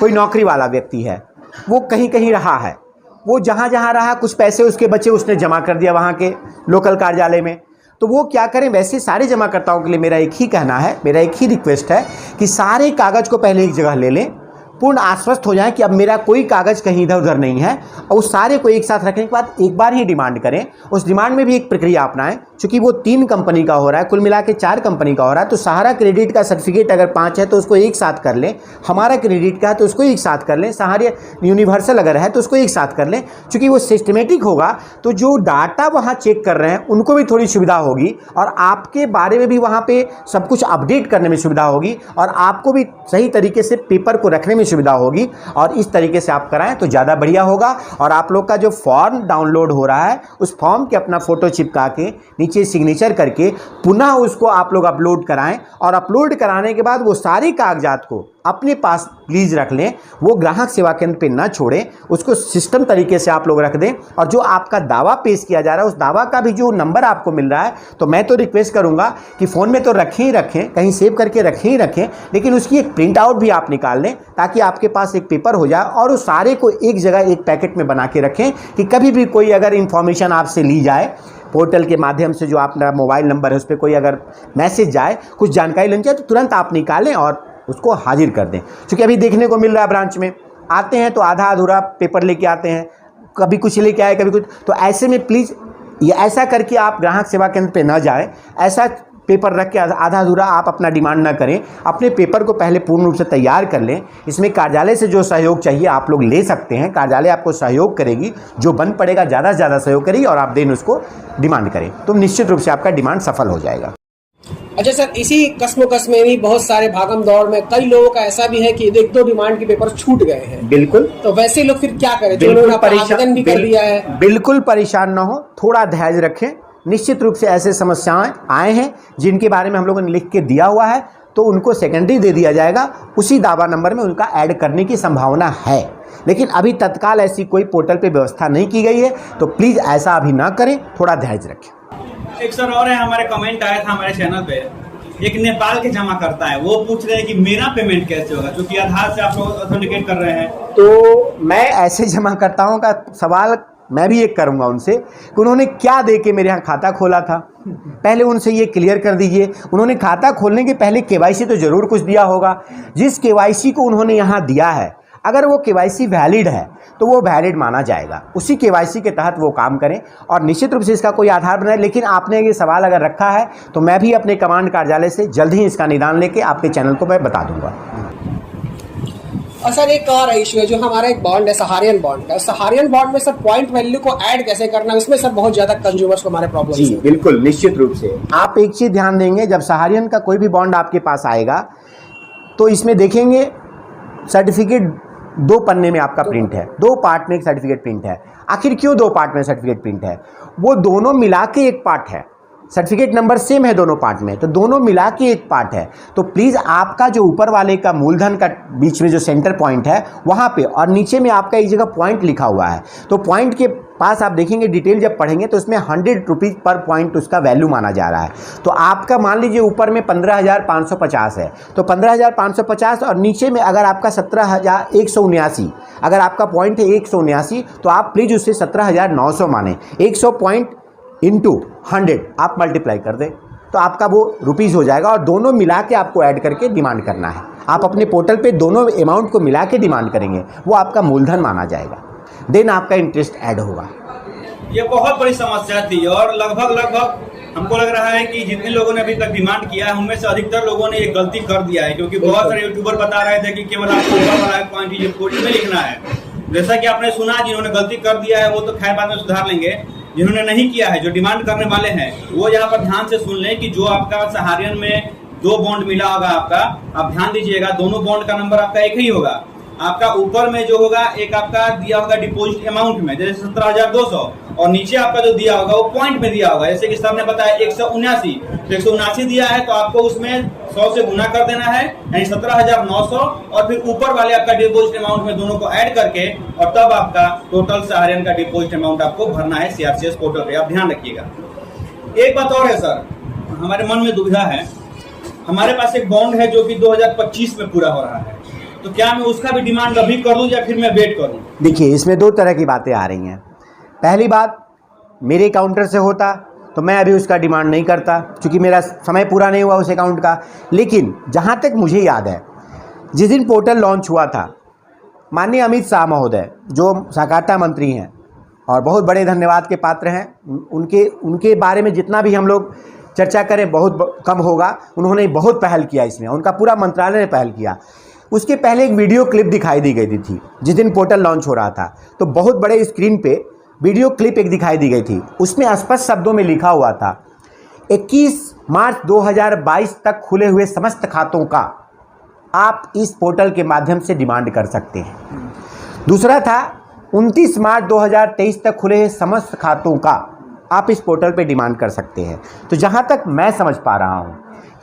कोई नौकरी वाला व्यक्ति है, वो कहीं रहा है, वो जहाँ रहा, कुछ पैसे उसके बचे, उसने जमा कर दिया वहाँ के लोकल कार्यालय में, तो वो क्या करें। वैसे सारे जमाकर्ताओं के लिए मेरा एक ही कहना है, मेरा एक ही रिक्वेस्ट है कि सारे कागज़ को पहले एक जगह ले लें, पूर्ण आश्वस्त हो जाएं कि अब मेरा कोई कागज़ कहीं इधर उधर नहीं है, और उस सारे को एक साथ रखने के बाद एक बार ही डिमांड करें। उस डिमांड में भी एक प्रक्रिया अपनाएं, चूँकि वो 3 कंपनी का हो रहा है, कुल मिला के 4 कंपनी का हो रहा है, तो सहारा क्रेडिट का सर्टिफिकेट अगर 5 है तो उसको एक साथ कर लें, हमारा क्रेडिट का है तो उसको एक साथ कर लें, सहारा यूनिवर्सल अगर है तो उसको एक साथ कर लें। चूँकि वो सिस्टमेटिक होगा तो जो डाटा वहाँ चेक कर रहे हैं उनको भी थोड़ी सुविधा होगी, और आपके बारे में भी वहाँ पे सब कुछ अपडेट करने में सुविधा होगी, और आपको भी सही तरीके से पेपर को रखने में सुविधा होगी। और इस तरीके से आप कराएं तो ज़्यादा बढ़िया होगा। और आप लोग का जो फॉर्म डाउनलोड हो रहा है उस फॉर्म के अपना फ़ोटो चिपका के नीचे सिग्नेचर करके पुनः उसको आप लोग अपलोड कराएं, और अपलोड कराने के बाद वो सारी कागजात को अपने पास प्लीज़ रख लें, वो ग्राहक सेवा केंद्र पे ना छोड़ें, उसको सिस्टम तरीके से आप लोग रख दें। और जो आपका दावा पेश किया जा रहा है उस दावा का भी जो नंबर आपको मिल रहा है, तो मैं तो रिक्वेस्ट करूंगा कि फ़ोन में तो रखें ही रखें, कहीं सेव करके रखें ही रखें, लेकिन उसकी एक प्रिंट आउट भी आप निकाल लें ताकि आपके पास एक पेपर हो जाए, और उस सारे को एक जगह एक पैकेट में बना के रखें कि कभी भी कोई अगर इन्फॉर्मेशन आपसे ली जाए पोर्टल के माध्यम से, जो अपना मोबाइल नंबर है उस पर कोई अगर मैसेज जाए, कुछ जानकारी लेनी चाहिए, तो तुरंत आप निकालें और उसको हाजिर कर दें। क्योंकि अभी देखने को मिल रहा है ब्रांच में आते हैं तो आधा अधूरा पेपर लेके आते हैं, कभी कुछ लेके आए कभी कुछ, तो ऐसे में प्लीज़ ये ऐसा करके आप ग्राहक सेवा केंद्र पे ना जाएं, ऐसा पेपर रख के आधा अधूरा आप अपना डिमांड ना करें। अपने पेपर को पहले पूर्ण रूप से तैयार कर लें। इसमें कार्यालय से जो सहयोग चाहिए आप लोग ले सकते हैं, कार्यालय आपको सहयोग करेगी, जो बन पड़ेगा ज़्यादा से ज़्यादा सहयोग करेगी, और आप देन उसको डिमांड करें तो निश्चित रूप से आपका डिमांड सफल हो जाएगा। अच्छा सर, इसी कस्मोकस में भी बहुत सारे भागम दौड़ में कई लोगों का ऐसा भी है कि 1-2 डिमांड के पेपर छूट गए हैं। बिल्कुल, तो वैसे लोग फिर क्या करें जो लोगों ने आवेदन भी कर दिया है? बिल्कुल परेशान ना हो, थोड़ा धैर्य रखें। निश्चित रूप से ऐसे समस्याएं आए हैं जिनके बारे में हम लोगों ने लिख के दिया हुआ है, तो उनको सेकेंडरी दे दिया जाएगा, उसी दावा नंबर में उनका ऐड करने की संभावना है। लेकिन अभी तत्काल ऐसी कोई पोर्टल पे व्यवस्था नहीं की गई है, तो प्लीज़ ऐसा अभी ना करें, थोड़ा धैर्य रखें। एक सर और है, हमारे कमेंट आया था हमारे चैनल पे, एक नेपाल के जमा करता है, वो पूछ रहे हैं कि मेरा पेमेंट कैसे होगा, क्योंकि आधार से आप लोग ऑथेंटिकेट कर रहे हैं। तो मैं ऐसे जमाकर्ताओं का सवाल मैं भी एक करूंगा उनसे कि उन्होंने क्या दे के मेरे यहाँ खाता खोला था, पहले उनसे ये क्लियर कर दीजिए। उन्होंने खाता खोलने के पहले केवाईसी तो ज़रूर कुछ दिया होगा। जिस केवाईसी को उन्होंने यहाँ दिया है, अगर वो केवाईसी वैलिड है तो वो वैलिड माना जाएगा, उसी केवाईसी के तहत वो काम करें, और निश्चित रूप से इसका कोई आधार बनाए। लेकिन आपने ये सवाल अगर रखा है तो मैं भी अपने कमांड कार्यालय से जल्द ही इसका निदान लेके आपके चैनल को मैं बता दूंगा। और सर एक और इशू है, जो हमारा एक बॉन्ड है सहारियन बॉन्ड का, सहारियन बॉन्ड में सर पॉइंट वैल्यू को ऐड कैसे करना है, उसमें सर बहुत ज्यादा कंज्यूमर्स को हमारे प्रॉब्लम जी बिल्कुल, निश्चित रूप से आप एक चीज़ ध्यान देंगे, जब सहारियन का कोई भी बॉन्ड आपके पास आएगा तो इसमें देखेंगे सर्टिफिकेट 2 पन्ने में आपका प्रिंट है, 2 पार्ट में एक सर्टिफिकेट प्रिंट है। आखिर क्यों 2 पार्ट में सर्टिफिकेट प्रिंट है? वो दोनों मिला के एक पार्ट है, सर्टिफिकेट नंबर सेम है दोनों पार्ट में, तो दोनों मिला के एक पार्ट है। तो प्लीज़ आपका जो ऊपर वाले का मूलधन का बीच में जो सेंटर पॉइंट है वहाँ पे, और नीचे में आपका एक जगह पॉइंट लिखा हुआ है, तो पॉइंट के पास आप देखेंगे डिटेल जब पढ़ेंगे तो उसमें 100 रुपीज़ पर पॉइंट उसका वैल्यू माना जा रहा है। तो आपका मान लीजिए ऊपर में 15,550 है, तो 15,550, और नीचे में अगर आपका 17,179, अगर आपका पॉइंट है 179, तो आप प्लीज़ उससे 17,900 माने। 100 पॉइंट इंटू 100 आप मल्टीप्लाई कर दें तो आपका वो रुपीज़ हो जाएगा, और दोनों मिला के आपको ऐड करके डिमांड करना है। आप अपने पोर्टल पे दोनों अमाउंट को मिला के डिमांड करेंगे, वो आपका मूलधन माना जाएगा, देन आपका इंटरेस्ट ऐड होगा। ये बहुत बड़ी समस्या थी, और लगभग हमको लग रहा है कि जितने लोगों ने अभी तक डिमांड किया है उनमें से अधिकतर लोगों ने ये गलती कर दिया है, क्योंकि बहुत सारे यूट्यूबर बता रहे थे कि केवल आपको ऊपर वाला पॉइंट में लिखना है। जैसा कि आपने सुना, जिन्होंने गलती कर दिया है वो तो खैर बाद में सुधार लेंगे, जिन्होंने नहीं किया है, जो डिमांड करने वाले हैं, वो यहाँ पर ध्यान से सुन लें कि जो आपका सहारियन में 2 बॉन्ड मिला होगा आपका, आप ध्यान दीजिएगा, दोनों बॉन्ड का नंबर आपका एक ही होगा। आपका ऊपर में जो होगा एक आपका दिया होगा डिपॉजिट अमाउंट में, जैसे 17,200, और नीचे आपका जो दिया होगा वो पॉइंट में दिया होगा, जैसे कि सर ने बताया 179, तो 179 दिया है तो आपको उसमें 100 से गुना कर देना है, यानी 17,900, और फिर ऊपर वाले आपका डिपॉजिट अमाउंट में दोनों को ऐड करके, और तब आपका टोटल सहारियन का डिपॉजिट अमाउंट आपको भरना है CRCS पोर्टल पे। आप ध्यान रखिएगा। एक बात और है सर, हमारे मन में दुविधा है, हमारे पास एक बॉन्ड है जो कि 2025 में पूरा हो रहा है, तो क्या मैं उसका भी डिमांड अभी कर लूं या फिर मैं वेट करूं? देखिए, इसमें 2 तरह की बातें आ रही हैं। पहली बात, मेरे काउंटर से होता तो मैं अभी उसका डिमांड नहीं करता, क्योंकि मेरा समय पूरा नहीं हुआ उस अकाउंट का। लेकिन जहाँ तक मुझे याद है, जिस दिन पोर्टल लॉन्च हुआ था माननीय अमित शाह महोदय जो सहकारिता मंत्री हैं और बहुत बड़े धन्यवाद के पात्र हैं, उनके बारे में जितना भी हम लोग चर्चा करें बहुत कम होगा। उन्होंने बहुत पहल किया इसमें, उनका पूरा मंत्रालय ने पहल किया। उसके पहले एक वीडियो क्लिप दिखाई दी गई थी जिस दिन पोर्टल लॉन्च हो रहा था, तो बहुत बड़े स्क्रीन पे वीडियो क्लिप एक दिखाई दी गई थी। उसमें स्पष्ट शब्दों में लिखा हुआ था 21 मार्च 2022 तक खुले हुए समस्त खातों का आप इस पोर्टल के माध्यम से डिमांड कर सकते हैं। दूसरा था 29 मार्च 2023 तक खुले हुए समस्त खातों का आप इस पोर्टल पे डिमांड कर सकते हैं। तो जहाँ तक मैं समझ पा रहा हूँ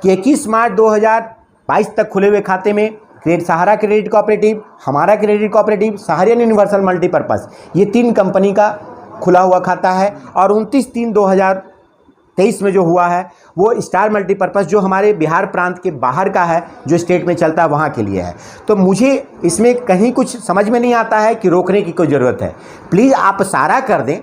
कि 21 मार्च 2022 तक खुले हुए खाते में सहारा क्रेडिट कोऑपरेटिव, हमारा क्रेडिट कोऑपरेटिव, सहारियन यूनिवर्सल मल्टीपर्पज़, ये 3 कंपनी का खुला हुआ खाता है। और 29/3/2023 में जो हुआ है वो स्टार मल्टीपर्पज़ जो हमारे बिहार प्रांत के बाहर का है, जो स्टेट में चलता है वहाँ के लिए है। तो मुझे इसमें कहीं कुछ समझ में नहीं आता है कि रोकने की कोई ज़रूरत है। प्लीज़ आप सारा कर दें।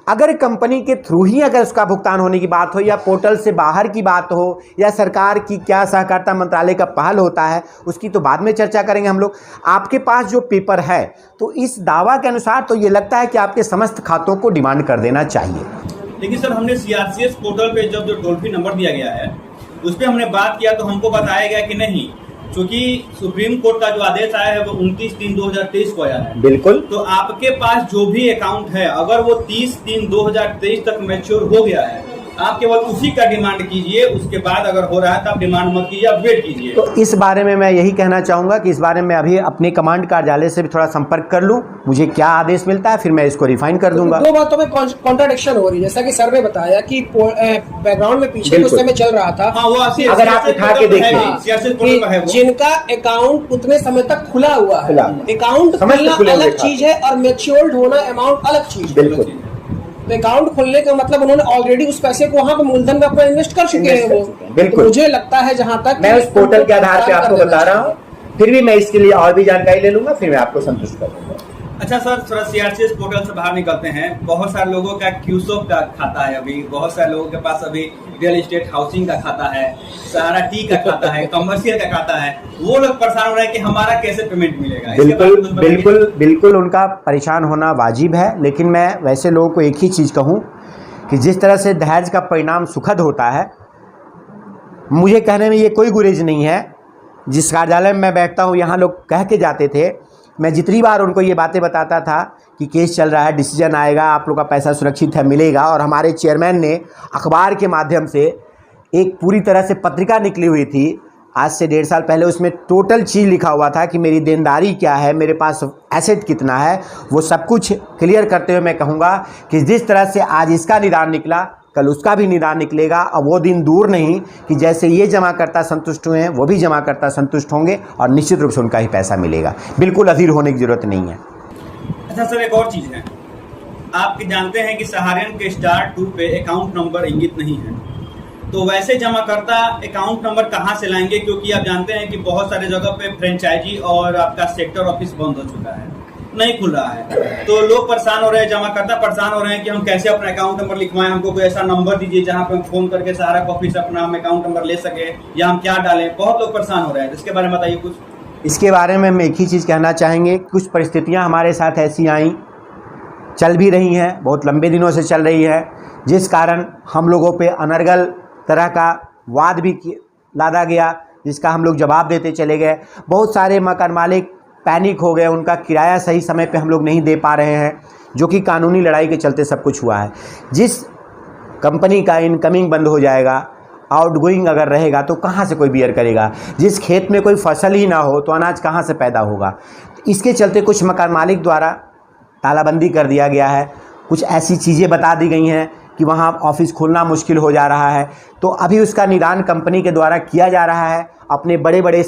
अगर कंपनी के थ्रू ही अगर उसका भुगतान होने की बात हो या पोर्टल से बाहर की बात हो या सरकार की क्या सहकारिता मंत्रालय का पहल होता है, उसकी तो बाद में चर्चा करेंगे हम लोग। आपके पास जो पेपर है तो इस दावा के अनुसार तो ये लगता है कि आपके समस्त खातों को डिमांड कर देना चाहिए। लेकिन सर हमने CRCS पोर्टल पे जब जो टोल फ्री नंबर दिया गया है उस पर हमने बात किया तो हमको बताया गया कि नहीं, क्योंकि सुप्रीम कोर्ट का जो आदेश आया है वो 29/3/2023 को आया है। बिल्कुल। तो आपके पास जो भी अकाउंट है अगर वो 30/3/2023 तक मैच्योर हो गया है, आप केवल उसी का डिमांड कीजिए। उसके बाद अगर हो रहा है तो आप डिमांड मत कीजिए, आप वेट कीजिए। तो इस बारे में मैं यही कहना चाहूँगा कि इस बारे में अभी अपने कमांड कार्यालय से भी थोड़ा संपर्क कर लूँ, मुझे क्या आदेश मिलता है, फिर मैं इसको रिफाइन कर दूंगा। दो बातों में कॉन्ट्राडिक्शन हो रही है, जैसा कि सर ने बताया कि बैकग्राउंड में पीछे उस समय चल रहा था। हाँ, वो अगर आप उठा के देखें जिनका अकाउंट उतने समय तक खुला हुआ है, अकाउंट खुलना अलग चीज है और मैच्योर्ड होना अमाउंट अलग चीज है। बिल्कुल। अकाउंट खोलने का मतलब उन्होंने ऑलरेडी उस पैसे को वहां पे मूलधन में अपना इन्वेस्ट कर चुके हैं वो। बिल्कुल। तो मुझे लगता है जहां तक मैं उस पोर्टल के आधार पे आपको बता रहा हूँ, फिर भी मैं इसके लिए और भी जानकारी ले लूंगा, फिर मैं आपको संतुष्ट कर दूंगा। अच्छा सर, थोड़ा CRCS पोर्टल से बाहर निकलते हैं। बहुत सारे लोगों का क्यूसोक का खाता है, अभी बहुत सारे लोगों के पास अभी रियल एस्टेट हाउसिंग का खाता है, सहारा टी का खाता है, कमर्शियल का खाता है। वो लोग परेशान हो रहे हैं कि हमारा कैसे पेमेंट मिलेगा। बिल्कुल उनका परेशान होना वाजिब है, लेकिन मैं वैसे लोगों को एक ही चीज़ कहूँ कि जिस तरह से धैर्य का परिणाम सुखद होता है, मुझे कहने में ये कोई गुरेज नहीं है। जिस कार्यालय में मैं बैठता हूँ यहाँ लोग कह के जाते थे, मैं जितनी बार उनको ये बातें बताता था कि केस चल रहा है, डिसीजन आएगा, आप लोग का पैसा सुरक्षित है, मिलेगा। और हमारे चेयरमैन ने अखबार के माध्यम से एक पूरी तरह से पत्रिका निकली हुई थी आज से 1.5 साल पहले, उसमें टोटल चीज़ लिखा हुआ था कि मेरी देनदारी क्या है, मेरे पास एसेट कितना है, वो सब कुछ क्लियर करते हुए मैं कहूँगा कि जिस तरह से आज इसका निदान निकला, कल उसका भी निदान निकलेगा। और वो दिन दूर नहीं कि जैसे ये जमाकर्ता संतुष्ट हुए हैं वो भी जमाकर्ता संतुष्ट होंगे और निश्चित रूप से उनका ही पैसा मिलेगा। बिल्कुल अधीर होने की जरूरत नहीं है। अच्छा सर, एक और चीज़ है, आप जानते हैं कि सहारियन के स्टार 2 पे अकाउंट नंबर इंगित नहीं है, तो वैसे जमाकर्ता अकाउंट नंबर कहाँ से लाएंगे? क्योंकि आप जानते हैं कि बहुत सारे जगह पे फ्रेंचाइजी और आपका सेक्टर ऑफिस बंद हो चुका है, नहीं खुल रहा है। तो लोग परेशान हो रहे हैं, जमाकर्ता परेशान हो रहे हैं कि हम कैसे अपना अकाउंट नंबर लिखवाएं, हमको कोई ऐसा नंबर दीजिए जहां पे हम फोन करके सहारा का ऑफिस अपना हम अकाउंट नंबर ले सके, या हम क्या डालें। बहुत लोग परेशान हो रहे हैं, इसके बारे में बताइए कुछ। इसके बारे में हम एक ही चीज़ कहना चाहेंगे, कुछ परिस्थितियाँ हमारे साथ ऐसी आई, चल भी रही हैं, बहुत लंबे दिनों से चल रही है, जिस कारण हम लोगों पे अनर्गल तरह का वाद भी लादा गया, जिसका हम लोग जवाब देते चले गए। बहुत सारे मकान मालिक पैनिक हो गए, उनका किराया सही समय पे हम लोग नहीं दे पा रहे हैं, जो कि कानूनी लड़ाई के चलते सब कुछ हुआ है। जिस कंपनी का इनकमिंग बंद हो जाएगा, आउटगोइंग अगर रहेगा तो कहाँ से कोई बियर करेगा? जिस खेत में कोई फसल ही ना हो तो अनाज कहाँ से पैदा होगा? इसके चलते कुछ मकान मालिक द्वारा तालाबंदी कर दिया गया है, कुछ ऐसी चीज़ें बता दी गई हैं कि वहाँ ऑफिस खोलना मुश्किल हो जा रहा है। तो अभी उसका निदान कंपनी के द्वारा किया जा रहा है। अपने बड़े बड़े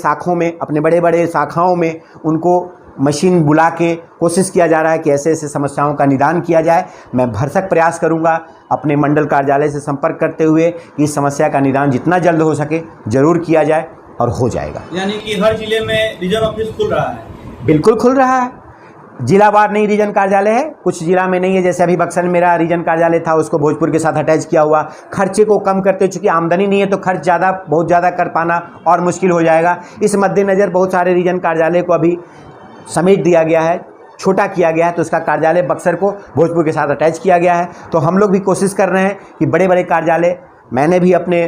शाखाओं में उनको मशीन बुला के कोशिश किया जा रहा है कि ऐसे ऐसे समस्याओं का निदान किया जाए। मैं भरसक प्रयास करूंगा अपने मंडल कार्यालय से संपर्क करते हुए कि इस समस्या का निदान जितना जल्द हो सके ज़रूर किया जाए और हो जाएगा। यानी कि हर जिले में रीजन ऑफिस खुल रहा है? बिल्कुल खुल रहा है, जिलावार नहीं रीजन कार्यालय है, कुछ जिला में नहीं है। जैसे अभी बक्सर में मेरा रीजन कार्यालय था, उसको भोजपुर के साथ अटैच किया हुआ। खर्चे को कम करते, चूँकि आमदनी नहीं है तो खर्च बहुत ज़्यादा कर पाना और मुश्किल हो जाएगा। इस मद्देनज़र बहुत सारे रीजन कार्यालय को अभी समेट दिया गया है, छोटा किया गया है, तो उसका कार्यालय बक्सर को भोजपुर के साथ अटैच किया गया है। तो हम लोग भी कोशिश कर रहे हैं कि बड़े बड़े कार्यालय, मैंने भी अपने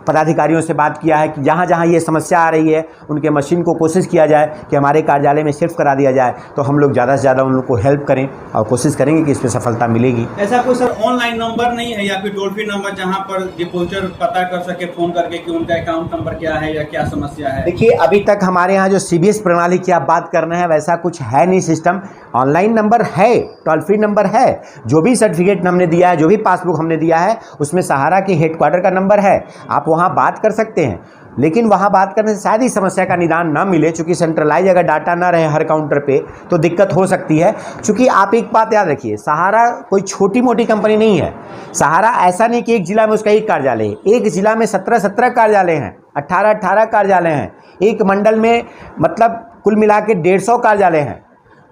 पदाधिकारियों से बात किया है कि जहाँ जहाँ ये समस्या आ रही है उनके मशीन को कोशिश किया जाए कि हमारे कार्यालय में शिफ्ट करा दिया जाए, तो हम लोग ज़्यादा से ज़्यादा उन लोग को हेल्प करें और कोशिश करेंगे कि इसमें सफलता मिलेगी। ऐसा कोई सर ऑनलाइन नंबर नहीं है या फिर टोल फ्री नंबर जहां पर डिपॉजिटर पता कर सके फोन करके कि उनका अकाउंट नंबर क्या है या क्या समस्या है? देखिए, अभी तक हमारे यहाँ जो CBS प्रणाली की आप बात कर रहे हैं वैसा कुछ है नहीं सिस्टम। ऑनलाइन नंबर है, टोल फ्री नंबर है, जो भी सर्टिफिकेट हमने दिया है, जो भी पासबुक हमने दिया है, उसमें सहारा के हेडक्वार्टर का नंबर है, आप वहाँ बात कर सकते हैं। लेकिन वहाँ बात करने से शायद ही समस्या का निदान ना मिले, चूँकि सेंट्रलाइज अगर डाटा ना रहे हर काउंटर पे तो दिक्कत हो सकती है। चूँकि आप एक बात याद रखिए, सहारा कोई छोटी मोटी कंपनी नहीं है। सहारा ऐसा नहीं कि एक ज़िला में उसका एक कार्यालय है, एक ज़िला में 17 कार्यालय हैं, 18 कार्यालय हैं, एक मंडल में मतलब कुल मिला के 150 कार्यालय हैं।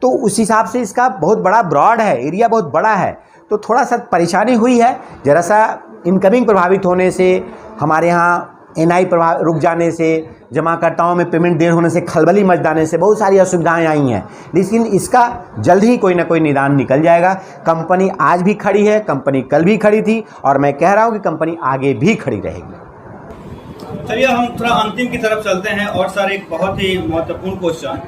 तो उस हिसाब से इसका बहुत बड़ा ब्रॉड है, एरिया बहुत बड़ा है। तो थोड़ा सा परेशानी हुई है, ज़रा सा इनकमिंग प्रभावित होने से, हमारे यहाँ NI रुक जाने से, जमाकर्ताओं में पेमेंट देर होने से, खलबली मच जाने से बहुत सारी असुविधाएं आई हैं। लेकिन इसका जल्द ही कोई ना कोई निदान निकल जाएगा। कंपनी आज भी खड़ी है, कंपनी कल भी खड़ी थी और मैं कह रहा हूँ कि कंपनी आगे भी खड़ी रहेगी। चलिए हम थोड़ा अंतिम की तरफ चलते हैं। और सर एक बहुत ही महत्वपूर्ण क्वेश्चन,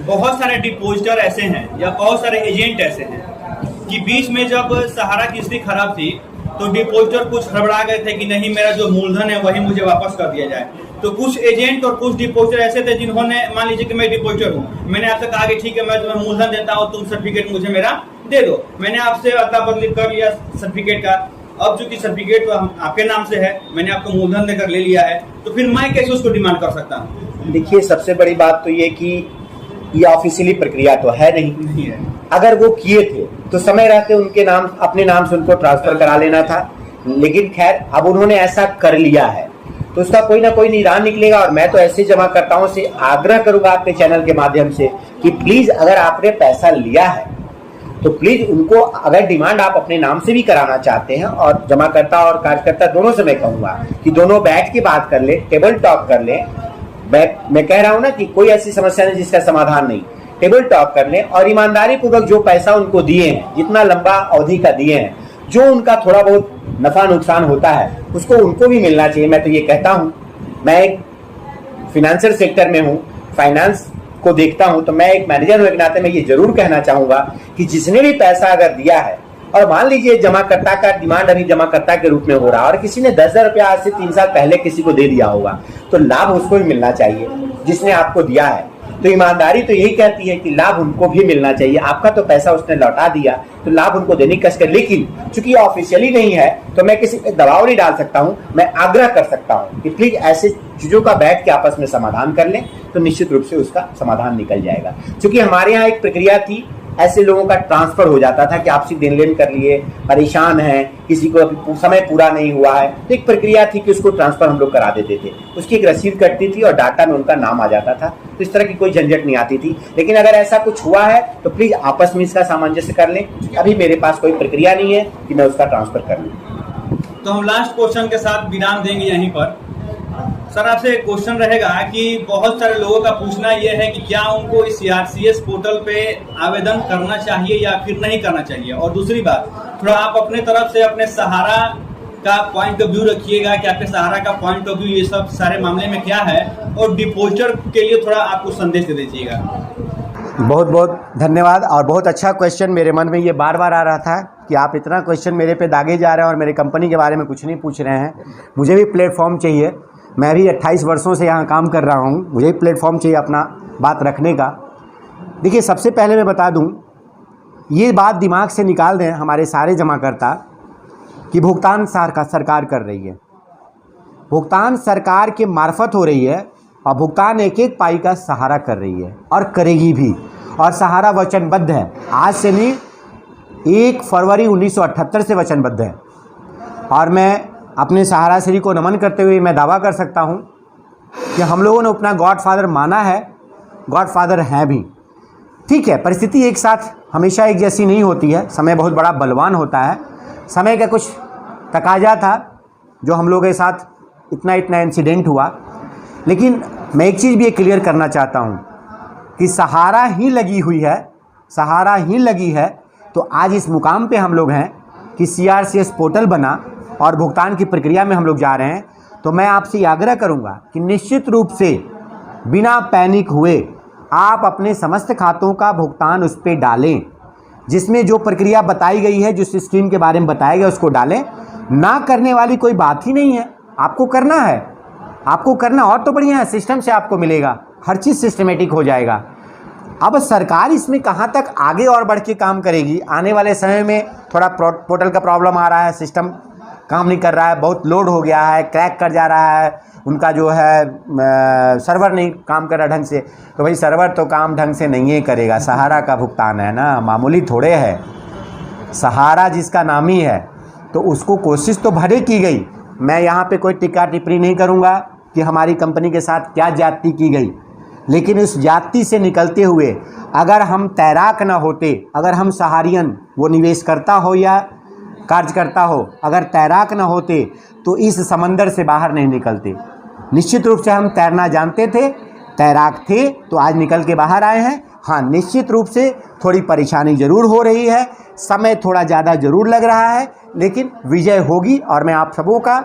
बहुत सारे डिपॉजिटर ऐसे हैं या बहुत सारे एजेंट ऐसे हैं कि बीच में जब सहारा की स्थिति खराब थी तो डिपॉजिटर कुछ हड़बड़ा गए थे कि नहीं, मेरा जो मूलधन है वही मुझे वापस कर दिया जाए। तो कुछ एजेंट और कुछ डिपॉजिटर ऐसे थे जिन्होंने, मान लीजिए कि मैं डिपॉजिटर हूँ, मैंने आपसे कहा कि ठीक है मैं तुम्हें मूलधन देता हूँ, तुम सर्टिफिकेट मुझे मेरा दे दो। मैंने आपसे अदला बदली कर लिया सर्टिफिकेट का। अब चूंकि सर्टिफिकेट तो आपके नाम से है, मैंने आपको मूलधन देकर ले लिया है, तो फिर मैं कैसे उसको डिमांड कर सकता हूँ? देखिए, सबसे बड़ी बात तो ये कि ये ऑफिशियली प्रक्रिया तो है नहीं है। अगर वो किए थे तो समय रहते उनके नाम, अपने नाम से उनको ट्रांसफर करा लेना था। लेकिन खैर, अब उन्होंने ऐसा कर लिया है तो उसका कोई ना कोई निदान निकलेगा। और मैं तो ऐसे जमाकर्ताओं से आग्रह करूंगा आपके चैनल के माध्यम से कि प्लीज, अगर आपने पैसा लिया है तो प्लीज उनको, अगर डिमांड आप अपने नाम से भी कराना चाहते हैं, और जमाकर्ता और कार्यकर्ता दोनों से मैं कहूंगा कि दोनों बैठ के बात कर ले, टेबल टॉक कर ले। मैं कह रहा हूं ना कि कोई ऐसी समस्या नहीं जिसका समाधान नहीं, टेबल टॉक कर लें और ईमानदारी पूर्वक जो पैसा उनको दिए हैं, जितना लंबा अवधि का दिए हैं, जो उनका थोड़ा बहुत नफा नुकसान होता है उसको उनको भी मिलना चाहिए। मैं तो ये कहता हूं, मैं एक फिनेंशियल सेक्टर में हूं, फाइनेंस को देखता हूं, तो मैं एक मैनेजर होने के नाते मैं ये जरूर कहना चाहूंगा कि जिसने भी पैसा अगर दिया है, और मान लीजिए जमाकर्ता का डिमांड अभी जमाकर्ता के रूप में हो रहा है और किसी ने 10,000 रुपया आज से 3 साल पहले किसी को दे दिया होगा, तो लाभ उसको भी मिलना चाहिए जिसने आपको दिया है। तो ईमानदारी तो यही कहती है कि लाभ उनको भी मिलना चाहिए। आपका तो पैसा उसने लौटा दिया तो लाभ उनको देने की कसर। लेकिन चूंकि ऑफिशियली नहीं है तो मैं किसी पे दबाव नहीं डाल सकता हूं। मैं आग्रह कर सकता हूं कि प्लीज ऐसे चीजों का बैठ के आपस में समाधान कर लें, तो निश्चित रूप से उसका समाधान निकल जाएगा। क्योंकि हमारे यहाँ एक प्रक्रिया थी, ऐसे लोगों का ट्रांसफर हो जाता था कि आपसी देन लेन कर लिए, परेशान है, किसी को समय पूरा नहीं हुआ है, तो एक प्रक्रिया थी कि उसको ट्रांसफर हम लोग करा देते थे। उसकी एक रसीद कटती थी और डाटा में उनका नाम आ जाता था, तो इस तरह की कोई झंझट नहीं आती थी। लेकिन अगर ऐसा कुछ हुआ है तो प्लीज आपस में इसका सामंजस्य कर लें। अभी मेरे पास कोई प्रक्रिया नहीं है कि मैं उसका ट्रांसफर कर लूँ। तो हम लास्ट क्वेश्चन के साथ विराम देंगे यहीं पर। सर आपसे क्वेश्चन रहेगा कि बहुत सारे लोगों का पूछना यह है कि क्या उनको इस CRCS पोर्टल पे आवेदन करना चाहिए या फिर नहीं करना चाहिए। और दूसरी बात, थोड़ा आप अपने तरफ से अपने सहारा का पॉइंट ऑफ व्यू रखिएगा कि आपके सहारा का पॉइंट ऑफ व्यू ये सब सारे मामले में क्या है, और डिपॉजिटर के लिए थोड़ा आपको संदेश दे दीजिएगा। बहुत बहुत धन्यवाद। और बहुत अच्छा क्वेश्चन, मेरे मन में ये बार बार आ रहा था कि आप इतना क्वेश्चन मेरे पे दागे जा रहे हैं और मेरे कंपनी के बारे में कुछ नहीं पूछ रहे हैं। मुझे भी प्लेटफॉर्म चाहिए, मैं भी 28 वर्षों से यहाँ काम कर रहा हूँ, मुझे भी प्लेटफॉर्म चाहिए अपना बात रखने का। देखिए, सबसे पहले मैं बता दूँ, ये बात दिमाग से निकाल दें हमारे सारे जमाकर्ता कि भुगतान सरकार कर रही है, भुगतान सरकार के मार्फत हो रही है और भुगतान एक एक पाई का सहारा कर रही है और करेगी भी। और सहारा वचनबद्ध है, आज से नहीं, 1 फरवरी 1978 से वचनबद्ध है। और मैं अपने सहारा श्री को नमन करते हुए मैं दावा कर सकता हूं कि हम लोगों ने अपना गॉडफादर माना है, गॉडफादर हैं भी। ठीक है, परिस्थिति एक साथ हमेशा एक जैसी नहीं होती है, समय बहुत बड़ा बलवान होता है। समय का कुछ तकाजा था जो हम लोगों के साथ इतना इंसिडेंट हुआ। लेकिन मैं एक चीज़ भी क्लियर करना चाहता हूं कि सहारा ही लगी हुई है, सहारा ही लगी है, तो आज इस मुकाम पे हम लोग हैं कि CRCS पोर्टल बना और भुगतान की प्रक्रिया में हम लोग जा रहे हैं। तो मैं आपसे आग्रह करूंगा कि निश्चित रूप से बिना पैनिक हुए आप अपने समस्त खातों का भुगतान उस पर डालें, जिसमें जो प्रक्रिया बताई गई है, जिस स्कीम के बारे में बताया गया उसको डालें। ना करने वाली कोई बात ही नहीं है, आपको करना है, आपको करना और तो बढ़िया है, सिस्टम से आपको मिलेगा, हर चीज़ सिस्टमेटिक हो जाएगा। अब सरकार इसमें कहाँ तक आगे और बढ़ के काम करेगी, आने वाले समय में थोड़ा पोर्टल का प्रॉब्लम आ रहा है, सिस्टम काम नहीं कर रहा है, बहुत लोड हो गया है, क्रैक कर जा रहा है, उनका जो है सर्वर नहीं काम कर रहा ढंग से। तो भाई सर्वर तो काम ढंग से नहीं है करेगा, सहारा का भुगतान है ना, मामूली थोड़े है, सहारा जिसका नाम ही है, तो उसको कोशिश तो भले की गई। मैं यहाँ पे कोई टिक्का टिप्पणी नहीं करूँगा कि हमारी कंपनी के साथ क्या ज्यादती की गई, लेकिन उस ज्यादती से निकलते हुए अगर हम तैराक ना होते, अगर हम सहारियन, वो निवेश करता हो या कार्य करता हो, अगर तैराक ना होते तो इस समंदर से बाहर नहीं निकलते। निश्चित रूप से हम तैरना जानते थे, तैराक थे, तो आज निकल के बाहर आए हैं। हाँ, निश्चित रूप से थोड़ी परेशानी ज़रूर हो रही है, समय थोड़ा ज़्यादा ज़रूर लग रहा है, लेकिन विजय होगी। और मैं आप सबों का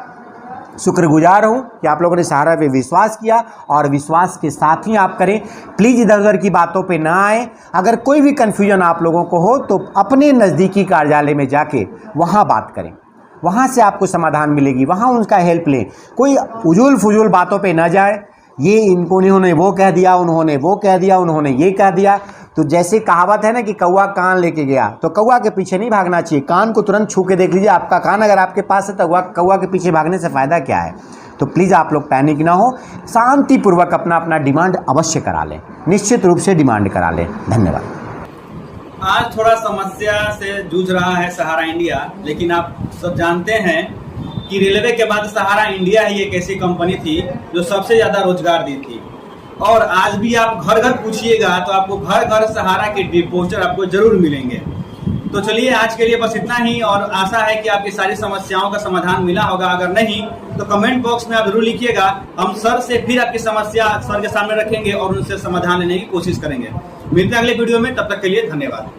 शुक्रगुजार हूँ कि आप लोगों ने सहारा पे विश्वास किया, और विश्वास के साथ ही आप करें। प्लीज़ इधर उधर की बातों पे ना आए। अगर कोई भी कन्फ्यूजन आप लोगों को हो तो अपने नज़दीकी कार्यालय में जाके वहाँ बात करें, वहाँ से आपको समाधान मिलेगी, वहाँ उनका हेल्प लें। कोई उजूल फुजूल बातों पे ना जाए, ये इन्होंने वो कह दिया, उन्होंने वो कह दिया, उन्होंने ये कह दिया। तो जैसे कहावत है ना कि कौवा कान लेके गया, तो कौवा के पीछे नहीं भागना चाहिए, कान को तुरंत छू के देख लीजिए, आपका कान अगर आपके पास है तो कौवा के पीछे भागने से फ़ायदा क्या है। तो प्लीज़ आप लोग पैनिक ना हो, शांतिपूर्वक अपना अपना डिमांड अवश्य करा लें, निश्चित रूप से डिमांड करा लें। धन्यवाद। आज थोड़ा समस्या से जूझ रहा है सहारा इंडिया, लेकिन आप सब जानते हैं कि रेलवे के बाद सहारा इंडिया ही एक ऐसी कंपनी थी जो सबसे ज़्यादा रोजगार दी थी। और आज भी आप घर घर पूछिएगा तो आपको घर घर सहारा के पोस्टर आपको जरूर मिलेंगे। तो चलिए आज के लिए बस इतना ही, और आशा है कि आपकी सारी समस्याओं का समाधान मिला होगा। अगर नहीं तो कमेंट बॉक्स में आप जरूर लिखिएगा, हम सर से फिर आपकी समस्या सर के सामने रखेंगे और उनसे समाधान लेने की कोशिश करेंगे। मिलते हैं अगले वीडियो में, तब तक के लिए धन्यवाद।